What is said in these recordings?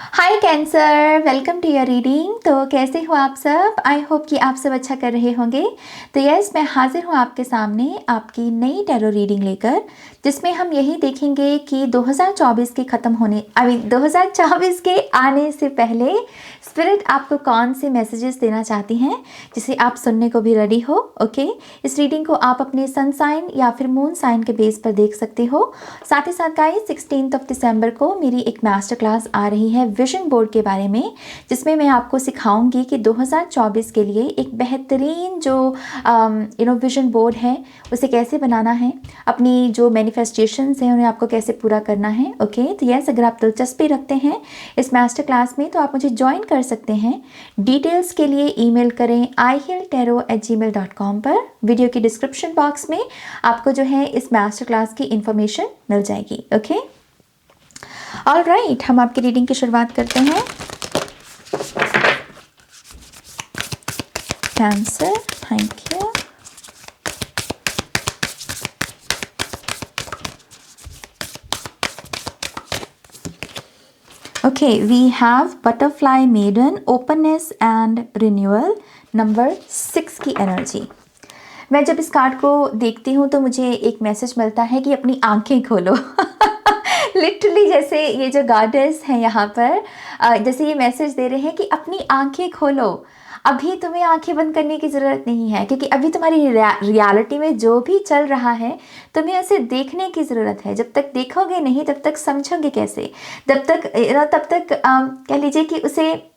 Hi cancer, welcome to your reading. तो कैसे हो आप सब? आई होप कि आप सब अच्छा कर रहे होंगे। तो यस, मैं हाजिर हूँ आपके सामने आपकी नई टैरो रीडिंग लेकर, जिसमें हम यही देखेंगे कि 2024 के ख़त्म होने 2024 के आने से पहले स्पिरिट आपको कौन से मैसेजेस देना चाहती हैं, जिसे आप सुनने को भी रेडी हो। ओके, इस रीडिंग को आप अपने सन साइन या फिर मून साइन के बेस पर देख सकते हो। साथ ही साथ गाइस 16 दिसंबर को मेरी एक मास्टर क्लास आ रही है विजन बोर्ड के बारे में, जिसमें मैं आपको सिखाऊंगी कि 2024 के लिए एक बेहतरीन जो विजन बोर्ड है उसे कैसे बनाना है, अपनी जो मैनिफेस्टेशंस हैं उन्हें आपको कैसे पूरा करना है। ओके, तो यस, अगर आप दिलचस्पी रखते हैं इस मास्टर क्लास में तो आप मुझे ज्वाइन कर सकते हैं। डिटेल्स के लिए ईमेल करें ihilltarot@gmail.com पर। वीडियो की डिस्क्रिप्शन बॉक्स में आपको जो है इस मास्टर क्लास की इंफॉर्मेशन मिल जाएगी। ओके, ऑलराइट, हम आपकी रीडिंग की शुरुआत करते हैं। Cancer, thank you. Okay, we have butterfly maiden, openness and renewal, number 6 की एनर्जी। मैं जब इस कार्ड को देखती हूँ तो मुझे एक मैसेज मिलता है कि अपनी आंखें खोलो। लिटरली जैसे ये जो गॉडेस हैं यहाँ पर जैसे ये मैसेज दे रहे हैं कि अपनी आंखें खोलो। अभी तुम्हें आंखें बंद करने की ज़रूरत नहीं है, क्योंकि अभी तुम्हारी रियलिटी में जो भी चल रहा है तुम्हें उसे देखने की ज़रूरत है। जब तक देखोगे नहीं तब तक समझोगे कैसे, तब तक कह लीजिए कि उसे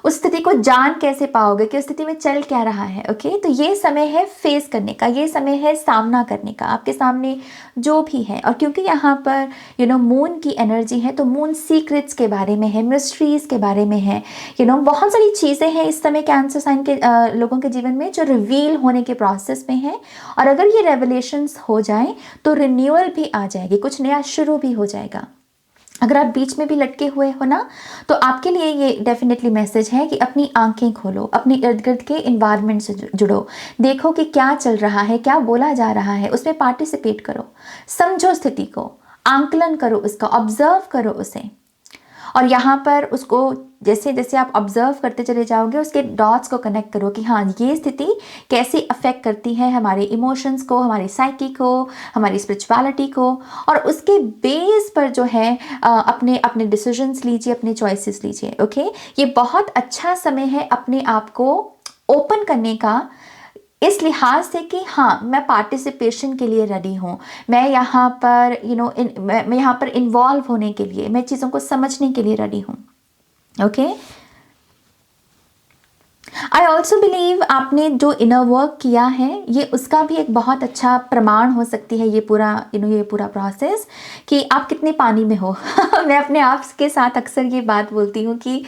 उस स्थिति को जान कैसे पाओगे कि उस स्थिति में चल क्या रहा है। ओके, तो ये समय है फेस करने का, ये समय है सामना करने का आपके सामने जो भी है। और क्योंकि यहाँ पर मून की एनर्जी है तो मून सीक्रेट्स के बारे में है, मिस्ट्रीज के बारे में है। बहुत सारी चीज़ें हैं इस समय कैंसर साइन के लोगों के जीवन में जो रिवील होने के प्रोसेस में है। और अगर ये रेवलेशंस हो जाए तो रिन्यूअल भी आ जाएगी, कुछ नया शुरू भी हो जाएगा। अगर आप बीच में भी लटके हुए हो ना, तो आपके लिए ये डेफिनेटली मैसेज है कि अपनी आंखें खोलो, अपने इर्द गिर्द के इन्वायरमेंट से जुड़ो, देखो कि क्या चल रहा है, क्या बोला जा रहा है, उसमें पार्टिसिपेट करो, समझो स्थिति को, आंकलन करो उसका, ऑब्जर्व करो उसे। और यहाँ पर उसको जैसे जैसे आप ऑब्जर्व करते चले जाओगे उसके डॉट्स को कनेक्ट करो कि हाँ, ये स्थिति कैसे अफेक्ट करती है हमारे इमोशंस को, हमारी साइकी को, हमारी स्पिरिचुअलिटी को। और उसके बेस पर जो है अपने अपने डिसीजंस लीजिए, अपने चॉइसेस लीजिए। ओके, ये बहुत अच्छा समय है अपने आप को ओपन करने का, इस लिहाज से कि हाँ, मैं पार्टिसिपेशन के लिए रेडी हूँ, मैं यहाँ पर मैं यहाँ पर इन्वॉल्व होने के लिए, मैं चीज़ों को समझने के लिए रेडी हूँ। ओके, आई ऑल्सो बिलीव आपने जो इनर वर्क किया है ये उसका भी एक बहुत अच्छा प्रमाण हो सकती है ये पूरा ये पूरा प्रोसेस कि आप कितने पानी में हो। मैं अपने आप के साथ अक्सर ये बात बोलती हूँ कि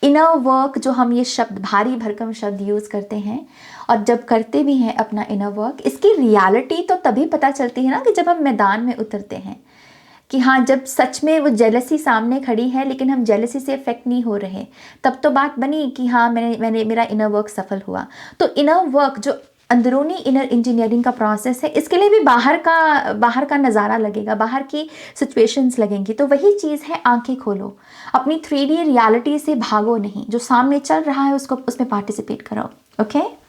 इनर वर्क, जो हम ये शब्द भारी भरकम शब्द यूज़ करते हैं और जब करते भी हैं अपना इनर वर्क, इसकी रियलिटी तो तभी पता चलती है ना कि जब हम मैदान में उतरते हैं, कि हाँ, जब सच में वो जेलसी सामने खड़ी है लेकिन हम जेलसी से इफेक्ट नहीं हो रहे, तब तो बात बनी कि हाँ, मेरा इनर वर्क सफल हुआ। तो इनर वर्क जो अंदरूनी इनर इंजीनियरिंग का प्रोसेस है, इसके लिए भी बाहर का नज़ारा लगेगा, बाहर की सिचुएशंस लगेंगी। तो वही चीज़ है, आंखें खोलो, अपनी 3D रियलिटी से भागो नहीं, जो सामने चल रहा है उसको उसमें पार्टिसिपेट करो। Okay,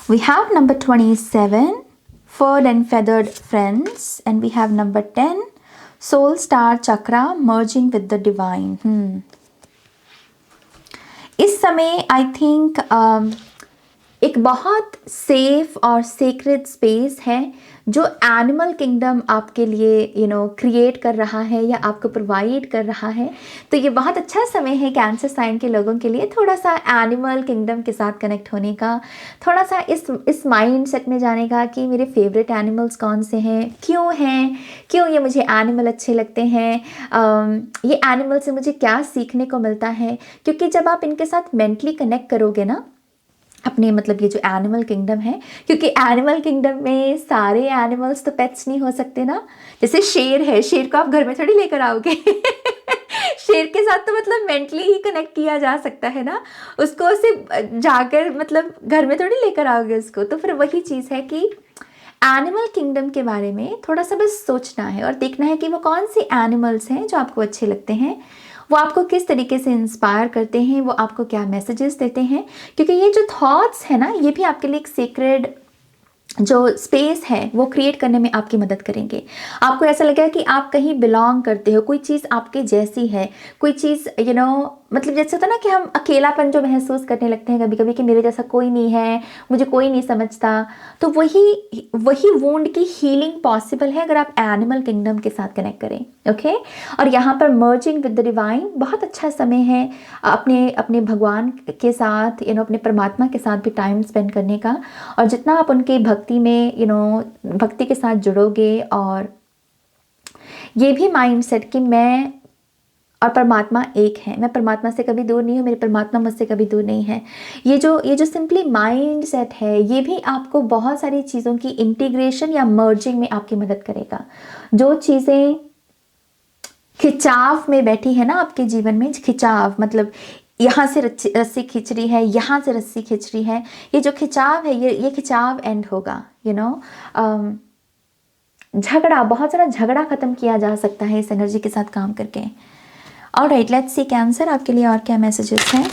we have number 27, furred and feathered friends, and we have number 10, soul star chakra merging with the divine. इस समय आई थिंक एक बहुत सेफ और सेक्रेड स्पेस है जो एनिमल किंगडम आपके लिए क्रिएट कर रहा है या आपको प्रोवाइड कर रहा है। तो ये बहुत अच्छा समय है कैंसर साइन के लोगों के लिए थोड़ा सा एनिमल किंगडम के साथ कनेक्ट होने का, थोड़ा सा इस माइंड सेट में जाने का कि मेरे फेवरेट एनिमल्स कौन से हैं, क्यों ये मुझे एनिमल अच्छे लगते हैं, ये एनिमल से मुझे क्या सीखने को मिलता है। क्योंकि जब आप इनके साथ मेंटली कनेक्ट करोगे ना, अपने मतलब ये जो एनिमल किंगडम है, क्योंकि एनिमल किंगडम में सारे एनिमल्स तो पेट्स नहीं हो सकते ना। जैसे शेर है, शेर को आप घर में थोड़ी लेकर आओगे शेर के साथ तो मतलब मेंटली ही कनेक्ट किया जा सकता है ना, उसको सिर्फ जाकर मतलब घर में थोड़ी लेकर आओगे उसको। तो फिर वही चीज़ है कि एनिमल किंगडम के बारे में थोड़ा सा बस सोचना है और देखना है कि वो कौन से एनिमल्स हैं जो आपको अच्छे लगते हैं, वो आपको किस तरीके से इंस्पायर करते हैं, वो आपको क्या मैसेजेस देते हैं। क्योंकि ये जो थॉट्स है ना, ये भी आपके लिए एक सीक्रेट जो स्पेस है वो क्रिएट करने में आपकी मदद करेंगे। आपको ऐसा लगेगा कि आप कहीं बिलोंग करते हो, कोई चीज़ आपके जैसी है, कोई चीज़ मतलब जैसे होता है ना कि हम अकेलापन जो महसूस करने लगते हैं कभी कभी कि मेरे जैसा कोई नहीं है, मुझे कोई नहीं समझता। तो वही वही वुंड की हीलिंग पॉसिबल है अगर आप एनिमल किंगडम के साथ कनेक्ट करें। ओके, और यहाँ पर मर्जिंग विद द डिवाइन बहुत अच्छा समय है अपने अपने भगवान के साथ, अपने परमात्मा के साथ भी टाइम स्पेंड करने का। और जितना आप उनकी भक्ति में भक्ति के साथ जुड़ोगे, और ये भी माइंडसेट कि मैं और परमात्मा एक है, मैं परमात्मा से कभी दूर नहीं हूँ, मेरे परमात्मा मुझसे कभी दूर नहीं है। ये जो सिंपली माइंड सेट है, ये भी आपको बहुत सारी चीज़ों की इंटीग्रेशन या मर्जिंग में आपकी मदद करेगा। जो चीज़ें खिंचाव में बैठी है ना आपके जीवन में, खिंचाव मतलब यहाँ से रस्सी खींच रही है, यहाँ से रस्सी खींच रही है, ये जो खिंचाव है ये खिंचाव एंड होगा। झगड़ा, बहुत सारा झगड़ा खत्म किया जा सकता है इस एनर्जी के साथ काम करके। ऑलराइट, लेट्स सी कैंसर, आपके लिए और क्या मैसेजेस हैं।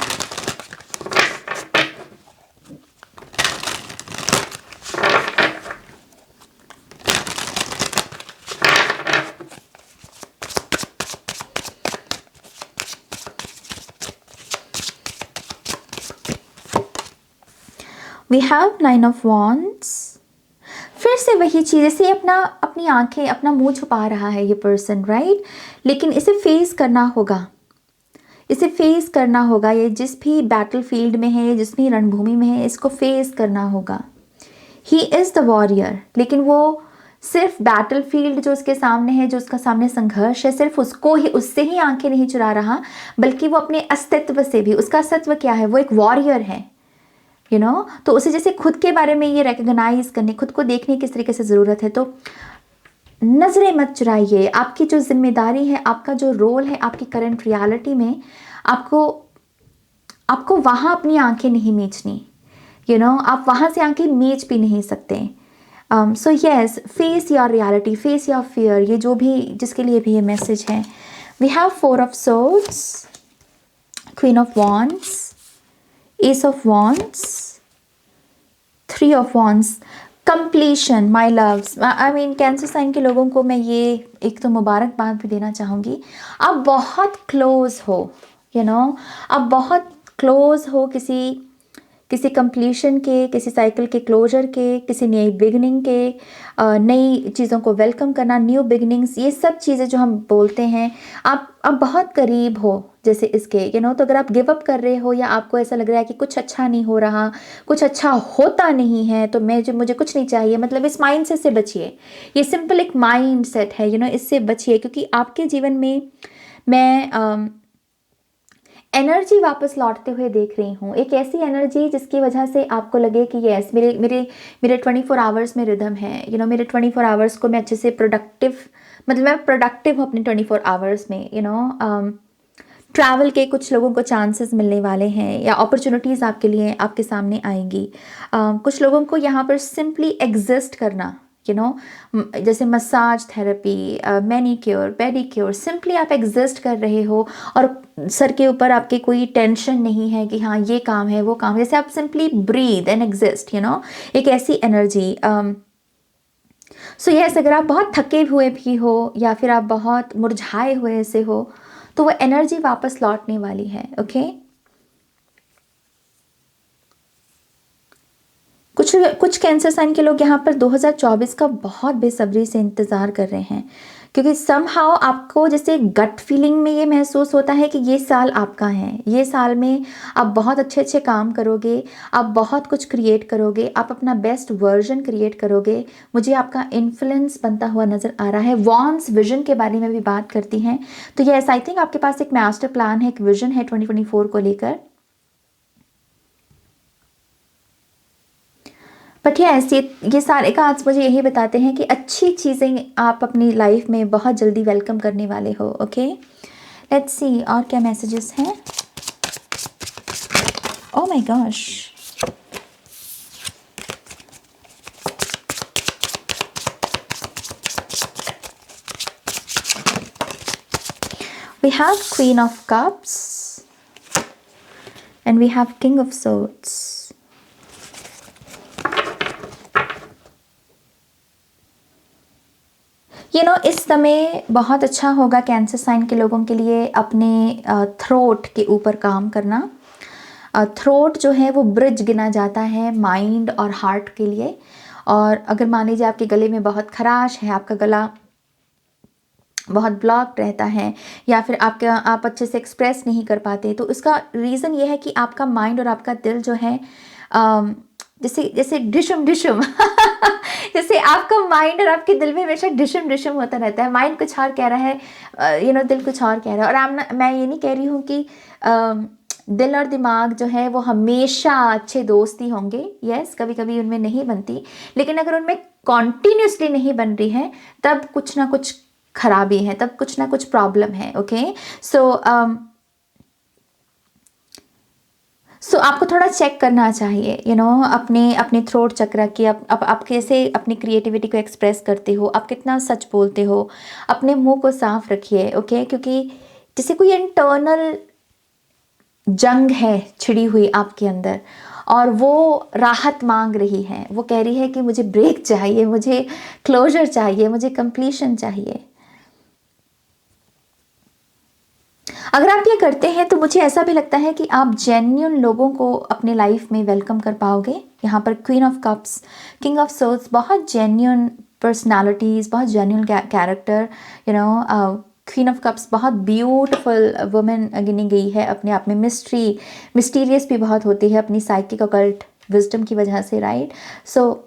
We have 9 of wands. फिर से वही चीज़, जैसे अपनी आंखें, अपना मुंह छुपा रहा है ये पर्सन, राइट। लेकिन इसे फेस करना होगा, इसे फेस करना होगा। ये जिस भी बैटल फील्ड में है, जिस भी रणभूमि में है, इसको फेस करना होगा। ही इज़ द वॉरियर, लेकिन वो सिर्फ बैटल फील्ड जो उसके सामने है, जो उसका सामने संघर्ष है, सिर्फ उससे ही आंखें नहीं चुरा रहा, बल्कि वो अपने अस्तित्व से भी, उसका अस्तित्व क्या है, वो एक वॉरियर है। तो उसे जैसे खुद के बारे में ये रिकग्नाइज करने, खुद को देखने की किस तरीके से ज़रूरत है। तो नज़रें मत चुराइए, आपकी जो जिम्मेदारी है, आपका जो रोल है आपकी करंट रियलिटी में, आपको वहाँ अपनी आंखें नहीं मीचनी। आप वहाँ से आंखें मीच भी नहीं सकते। So yes, face your reality, face your fear, ये जो भी जिसके लिए भी ये मैसेज है। We have 4 of swords, queen of wands, ace of wands, 3 of wands, completion. My loves, I mean cancer sign के लोगों को मैं ये एक तो मुबारकबाद भी देना चाहूँगी। आप बहुत क्लोज हो, आप बहुत क्लोज हो किसी कंप्लीशन के, किसी साइकिल के क्लोजर के, किसी नई बिगनिंग के, नई चीज़ों को वेलकम करना, न्यू बिगनिंग्स, ये सब चीज़ें जो हम बोलते हैं, आप बहुत करीब हो जैसे इसके। तो अगर आप गिव अप कर रहे हो, या आपको ऐसा लग रहा है कि कुछ अच्छा नहीं हो रहा, कुछ अच्छा होता नहीं है, तो मुझे कुछ नहीं चाहिए, मतलब इस माइंड सेट से बचिए। ये सिंपल एक माइंड सेट है, इससे बचिए, क्योंकि आपके जीवन में मैं एनर्जी वापस लौटते हुए देख रही हूँ। एक ऐसी एनर्जी जिसकी वजह से आपको लगे कि यस, मेरे 24 आवर्स में रिदम है। मेरे 24 आवर्स को मैं अच्छे से मतलब मैं प्रोडक्टिव हूँ अपने 24 आवर्स में। ट्रैवल के कुछ लोगों को चांसेस मिलने वाले हैं, या अपॉर्चुनिटीज़ आपके लिए आपके सामने आएंगी। कुछ लोगों को यहाँ पर सिंपली एग्जिस्ट करना, जैसे massage therapy, manicure, pedicure, simply आप एग्जिस्ट कर रहे हो, और सर के ऊपर आपके कोई टेंशन नहीं है कि हाँ ये काम है वो काम है, जैसे आप सिंपली ब्रीद एंड एग्जिस्ट, एक ऐसी एनर्जी। सो यस, अगर आप बहुत थके हुए भी हो, या फिर आप बहुत मुरझाए हुए से हो, तो वो एनर्जी वापस लौटने वाली है। ओके, कुछ कैंसर साइन के लोग यहाँ पर 2024 का बहुत बेसब्री से इंतज़ार कर रहे हैं, क्योंकि समहाउ आपको जैसे गट फीलिंग में ये महसूस होता है कि ये साल आपका है। ये साल में आप बहुत अच्छे अच्छे काम करोगे, आप बहुत कुछ क्रिएट करोगे, आप अपना बेस्ट वर्जन क्रिएट करोगे। मुझे आपका इन्फ्लुएंस बनता हुआ नज़र आ रहा है। वॉन्स विजन के बारे में भी बात करती हैं, तो यस, आई थिंक आपके पास एक मास्टर प्लान है, एक विजन है 2024 को लेकर। बट यस, ये सारे कार्ड्स मुझे यही बताते हैं कि अच्छी चीज़ें आप अपनी लाइफ में बहुत जल्दी वेलकम करने वाले हो। ओके, लेट्स सी और क्या मैसेजेस हैं। Oh my gosh, we have Queen of Cups and we have King of Swords. इस समय बहुत अच्छा होगा कैंसर साइन के लोगों के लिए अपने थ्रोट के ऊपर काम करना। थ्रोट जो है वो ब्रिज गिना जाता है माइंड और हार्ट के लिए। और अगर मान लीजिए आपके गले में बहुत खराश है, आपका गला बहुत ब्लॉक रहता है, या फिर आप अच्छे से एक्सप्रेस नहीं कर पाते, तो इसका रीज़न ये है कि आपका माइंड और आपका दिल जो है जैसे जैसे डिशम डिशम जैसे आपका माइंड और आपके दिल में हमेशा डिशम डिशम होता रहता है। माइंड कुछ और कह रहा है, दिल कुछ और कह रहा है। और मैं ये नहीं कह रही हूँ कि दिल और दिमाग जो है वो हमेशा अच्छे दोस्त ही होंगे। यस, कभी कभी उनमें नहीं बनती, लेकिन अगर उनमें कॉन्टीन्यूसली नहीं बन रही है तब कुछ ना कुछ खराबी है, तब कुछ ना कुछ प्रॉब्लम है। ओके, सो आपको थोड़ा चेक करना चाहिए अपने थ्रोट चक्र की। आप कैसे अपनी क्रिएटिविटी को एक्सप्रेस करते हो, आप कितना सच बोलते हो, अपने मुंह को साफ रखिए। ओके, क्योंकि जैसे कोई इंटरनल जंग है छिड़ी हुई आपके अंदर और वो राहत मांग रही है, वो कह रही है कि मुझे ब्रेक चाहिए, मुझे क्लोजर चाहिए, मुझे कंप्लीशन चाहिए। अगर आप ये करते हैं तो मुझे ऐसा भी लगता है कि आप जेन्युइन लोगों को अपने लाइफ में वेलकम कर पाओगे। यहाँ पर queen of cups, king of swords, बहुत जेन्युइन पर्सनालिटीज़, बहुत genuine character. Queen of cups बहुत ब्यूटीफुल वुमेन गिनी गई है, अपने आप में मिस्टीरियस भी बहुत होती है अपनी साइकिक ऑकल्ट विजडम की वजह से, राइट। सो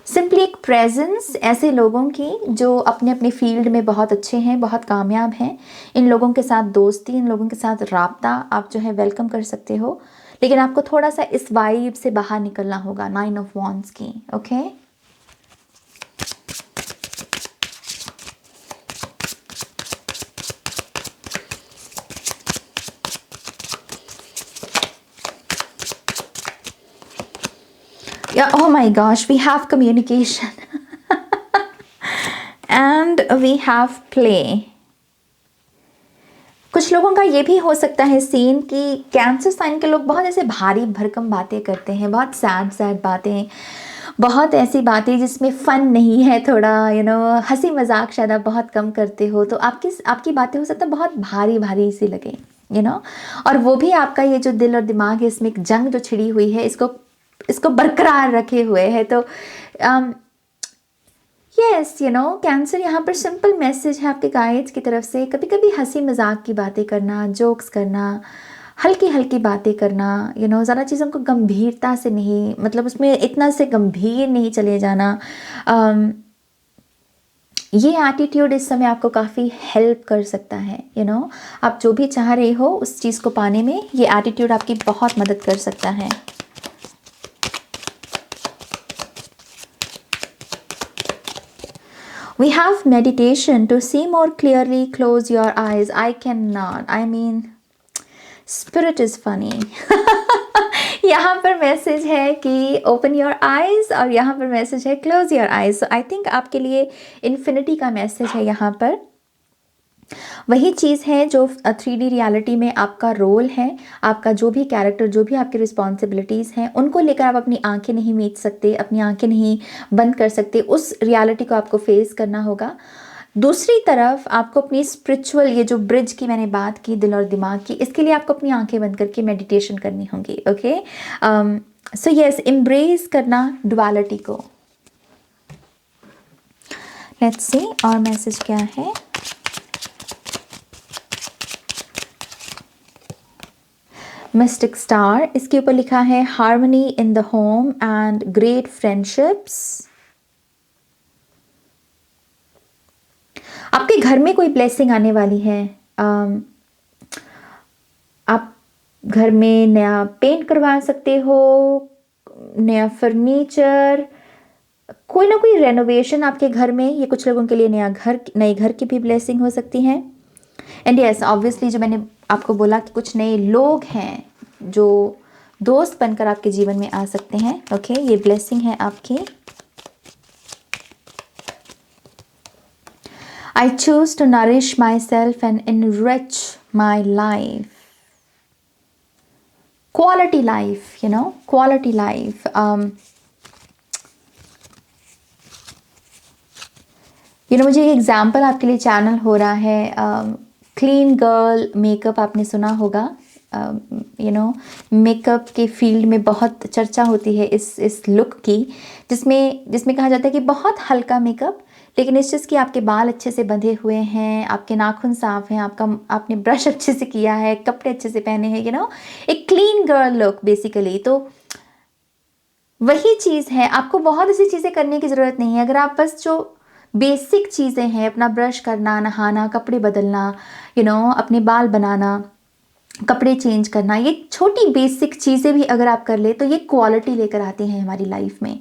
सिंपली एक प्रेजेंस ऐसे लोगों की जो अपने अपने फील्ड में बहुत अच्छे हैं, बहुत कामयाब हैं, इन लोगों के साथ दोस्ती, इन लोगों के साथ राब्ता आप जो है वेलकम कर सकते हो। लेकिन आपको थोड़ा सा इस वाइब से बाहर निकलना होगा, 9 ऑफ वॉन्ड्स की। Okay, oh my gosh, we have communication and we have play. कुछ लोगों का ये भी हो सकता है सीन कि कैंसर साइन के लोग बहुत ऐसे भारी भरकम बातें करते हैं, बहुत सैड बातें, बहुत ऐसी बातें जिसमें फ़न नहीं है, थोड़ा हंसी मजाक शायद आप बहुत कम करते हो, तो आपकी बातें हो सकता है बहुत भारी भारी सी लगे, और वो भी आपका ये जो दिल और दिमाग है, इसमें एक जंग जो छिड़ी हुई है, इसको बरकरार रखे हुए है। तो यस, कैंसर यहाँ पर सिंपल मैसेज है आपके गाइड्स की तरफ से। कभी कभी हंसी मजाक की बातें करना, जोक्स करना, हल्की हल्की बातें करना, ज़्यादा चीज़ों को गंभीरता से नहीं, मतलब उसमें इतना से गंभीर नहीं चले जाना। ये एटीट्यूड इस समय आपको काफ़ी हेल्प कर सकता है। आप जो भी चाह रहे हो उस चीज़ को पाने में ये एटीट्यूड आपकी बहुत मदद कर सकता है। We have meditation to see more clearly. Close your eyes. I cannot. I mean, spirit is funny. यहाँ पर मैसेज है कि open your eyes और यहाँ पर मैसेज है close your eyes. So I think आपके लिए infinity का मैसेज है यहाँ पर। वही चीज़ है जो 3D रियलिटी में आपका रोल है, आपका जो भी कैरेक्टर, जो भी आपकी रिस्पॉन्सिबिलिटीज़ हैं, उनको लेकर आप अपनी आंखें नहीं मीच सकते, अपनी आंखें नहीं बंद कर सकते। उस रियलिटी को आपको फेस करना होगा। दूसरी तरफ आपको अपनी स्पिरिचुअल, ये जो ब्रिज की मैंने बात की दिल और दिमाग की, इसके लिए आपको अपनी आंखें बंद करके मेडिटेशन करनी होगी। ओके, सो यस, एम्ब्रेस करना डुअलिटी को। लेट्स सी और मैसेज क्या है। मिस्टिक स्टार, इसके ऊपर लिखा है harmony in the home and great friendships. आपके घर में कोई ब्लेसिंग आने वाली है। आप घर में नया पेंट करवा सकते हो, नया फर्नीचर, कोई ना कोई रेनोवेशन आपके घर में, ये कुछ लोगों के लिए नए घर की भी ब्लेसिंग हो सकती है। एंड यस ऑब्वियसली जो मैंने आपको बोला कि कुछ नए लोग हैं जो दोस्त बनकर आपके जीवन में आ सकते हैं। ओके, ये ब्लेसिंग है आपकी। I choose to nourish myself and enrich my life. Quality life, quality life. मुझे एक एग्जाम्पल आपके लिए चैनल हो रहा है। क्लीन गर्ल मेकअप आपने सुना होगा। मेकअप के फील्ड में बहुत चर्चा होती है इस लुक की, जिसमें कहा जाता है कि बहुत हल्का मेकअप, लेकिन इस चीज़ कि आपके बाल अच्छे से बंधे हुए हैं, आपके नाखून साफ हैं, आपने ब्रश अच्छे से किया है, कपड़े अच्छे से पहने हैं, एक क्लीन गर्ल लुक बेसिकली। तो वही चीज़ है, आपको बहुत ऐसी चीज़ें करने की ज़रूरत नहीं है। अगर आप बस जो बेसिक चीज़ें हैं, अपना ब्रश करना, नहाना, कपड़े बदलना, अपने बाल बनाना, कपड़े चेंज करना, ये छोटी बेसिक चीज़ें भी अगर आप कर ले तो ये क्वालिटी लेकर आती हैं हमारी लाइफ में।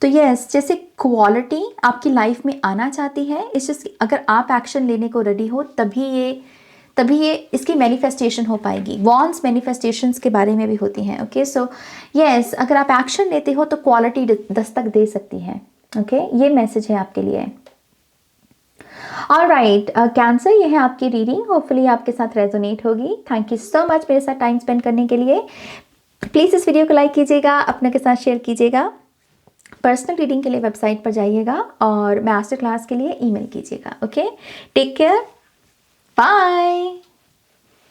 तो यस, जैसे क्वालिटी आपकी लाइफ में आना चाहती है, इस चीज़ अगर आप एक्शन लेने को रेडी हो तभी ये इसकी मैनिफेस्टेशन हो पाएगी। वॉन्स मैनिफेस्टेशंस के बारे में भी होती हैं। ओके, सो यस, अगर आप एक्शन लेते हो तो क्वालिटी दस्तक दे सकती है। ओके, ये मैसेज है आपके लिए। ऑलराइट कैंसर, ये है आपकी रीडिंग, होपफुली आपके साथ रेजोनेट होगी। थैंक यू सो मच मेरे साथ टाइम स्पेंड करने के लिए। प्लीज़ इस वीडियो को लाइक कीजिएगा, अपने के साथ शेयर कीजिएगा। पर्सनल रीडिंग के लिए वेबसाइट पर जाइएगा और मास्टर क्लास के लिए ईमेल कीजिएगा। Okay, take care, bye.